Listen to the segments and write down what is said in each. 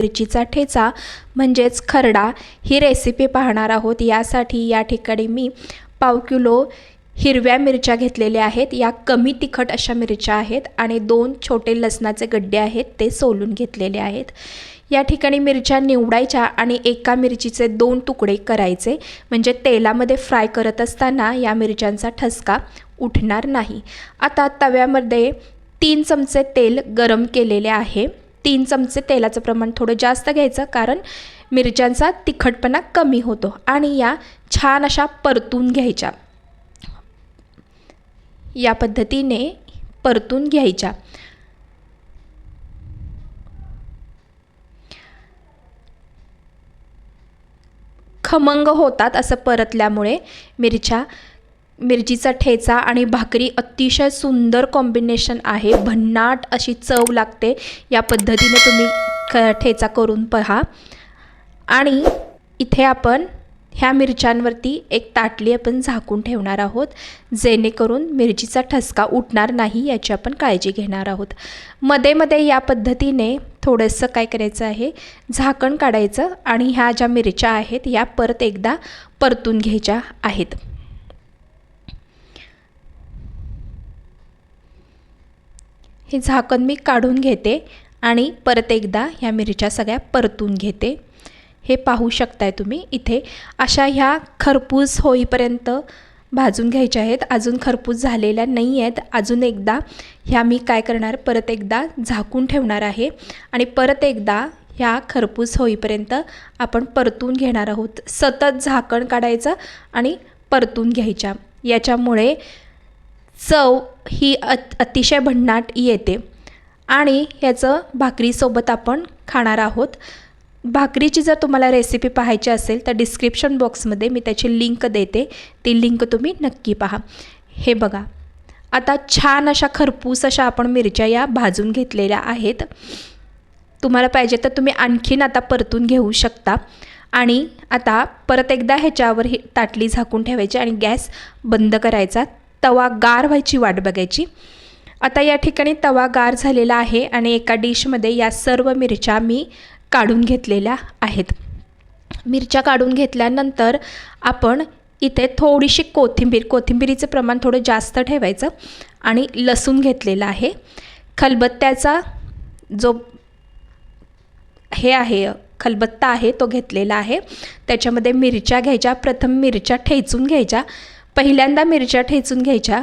मिरचीचा ठेचा म्हणजेच खरडा ही रेसिपी पाहणार आहोत। यासाठी या ठिकाणी मी पाव किलो हिरव्या मिरच्या घेतलेल्या आहेत। या कमी तिखट अशा मिरच्या आहेत आणि 2 छोटे लसणाचे गड्डे आहेत ते सोलून घेतलेले आहेत। या ठिकाणी मिरच्या निवडायच्या आणि एका मिरचीचे 2 तुकडे करायचे, म्हणजे तेलामध्ये फ्राय करत असताना या मिरच्यांचा ठसका उठणार नाही। आता तव्यामध्ये 3 चमचे तेल गरम केलेले आहे। 3 चमचे तेलाचं प्रमाण थोडं जास्त घ्यायचं, कारण मिरच्यांचा तिखटपणा कमी होतो आणि या छान अशा परतून घ्यायच्या। या पद्धतीने परतून घ्यायच्या। खमंग होतात असं परतल्यामुळे मिरचीचा ठेचा आणि भाकरी अतिशय सुंदर कॉम्बिनेशन आहे। भन्नाट अशी चव लागते। या पद्धतीने तुम्ही ठेचा करून पहा। आणि इथे आपण ह्या मिरच्यांवरती एक ताटली आपण झाकून ठेवणार आहोत, जेणेकरून मिरचीचा ठसका उठणार नाही याची आपण काळजी घेणार आहोत। मध्ये मध्ये या पद्धतीने थोडंसं काय करायचं आहे, झाकण काढायचं आणि ह्या ज्या मिरच्या आहेत या परत एकदा परतून घ्यायच्या आहेत। हे झाकण मी काढून घेते आणि परत एकदा ह्या मिरच्या सगळ्या परतून घेते। हे पाहू शकताय तुम्ही इथे अशा ह्या खरपूस होईपर्यंत भाजून घ्यायच्या आहेत। अजून खरपूस झालेल्या नाही आहेत। अजून एकदा ह्या मी काय करणार, परत एकदा झाकून ठेवणार आहे आणि परत एकदा ह्या खरपूस होईपर्यंत आपण परतून घेणार आहोत। सतत झाकण काढायचं आणि परतून घ्यायच्या। याच्यामुळे चव ही अतिशय भन्नाट येते आणि ह्याचं भाकरीसोबत आपण खाणार आहोत। भाकरीची जर तुम्हाला रेसिपी पाहायची असेल तर डिस्क्रिप्शन बॉक्समध्ये मी त्याची लिंक देते, ती लिंक तुम्ही नक्की पहा। हे बघा, आता छान अशा खरपूस अशा आपण मिरच्या या भाजून घेतलेल्या आहेत। तुम्हाला पाहिजे तर तुम्ही आणखीन आता परतून घेऊ शकता। आणि आता परत एकदा ह्याच्यावर ही ताटली झाकून ठेवायची आणि गॅस बंद करायचा। तवा गार व्हायची वाट बघायची। आता या ठिकाणी तवा गार झालेला आहे आणि एका डिशमध्ये या सर्व मिरच्या मी काढून घेतलेल्या आहेत। मिरच्या काढून घेतल्यानंतर आपण इथे थोडीशी कोथिंबीरीचं प्रमाण थोडं जास्त ठेवायचं आणि लसूण घेतलेला आहे। खलबत्त्याचा जो हे आहे खलबत्ता आहे तो घेतलेला आहे। त्याच्यामध्ये मिरच्या घ्यायच्या। प्रथम मिरच्या ठेचून घ्यायच्या। पहिल्यांदा मिरच्या ठेचून घ्यायच्या।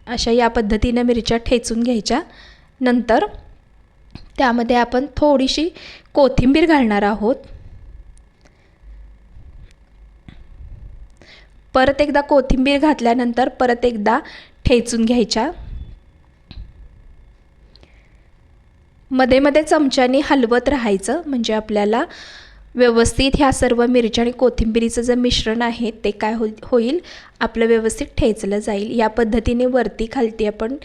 अशा या पद्धतीने मिरच्या ठेचून घ्यायच्या। नंतर त्यामध्ये आपण थोडीशी कोथिंबीर घालणार आहोत। परत एकदा कोथिंबीर घातल्यानंतर परत एकदा ठेचून घ्यायच्या। मध्ये मध्ये चमच्याने हलवत राहायचं, म्हणजे आपल्याला व्यवस्थित ह्या सर्व मिरच्या आणि कोथिंबीरीचं जे मिश्रण आहे ते काय होईल, आपलं व्यवस्थित ठेचलं जाईल। या पद्धतीने वरती खालती आपण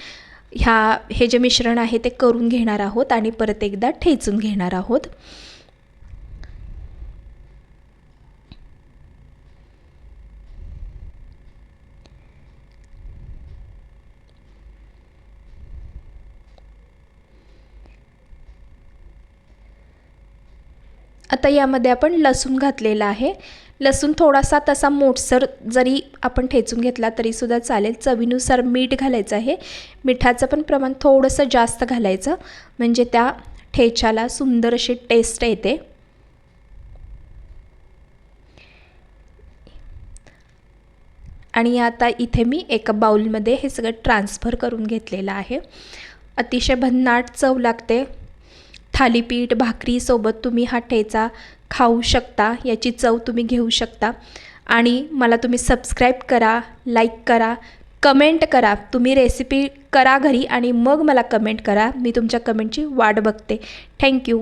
हे जे मिश्रण आहे ते करून घेणार आहोत आणि परत एकदा ठेचून घेणार आहोत। आता यामध्ये आपण लसूण घातलेला आहे। लसूण थोडासा तसा मोठसर जरी आपण ठेचून घेतला तरी सुद्धा चालेल। चवीनुसार मीठ घालायचं आहे। मिठाचं पण प्रमाण थोडंसं जास्त घालायचं, म्हणजे त्या ठेच्याला सुंदर अशी टेस्ट येते। आणि आता इथे मी एका बाउलमध्ये हे सगळं ट्रान्सफर करून घेतलेलं आहे। अतिशय भन्नाट चव लागते। थालीपीठ भाकरीसोबत तुम्ही हा ठेचा खाऊ शकता, याची चव तुम्ही घेऊ शकता। आणि मला तुम्ही सबस्क्राईब करा, लाईक करा, कमेंट करा। तुम्ही रेसिपी करा घरी आणि मग मला कमेंट करा। मी तुमच्या कमेंटची वाट बघते। थँक्यू।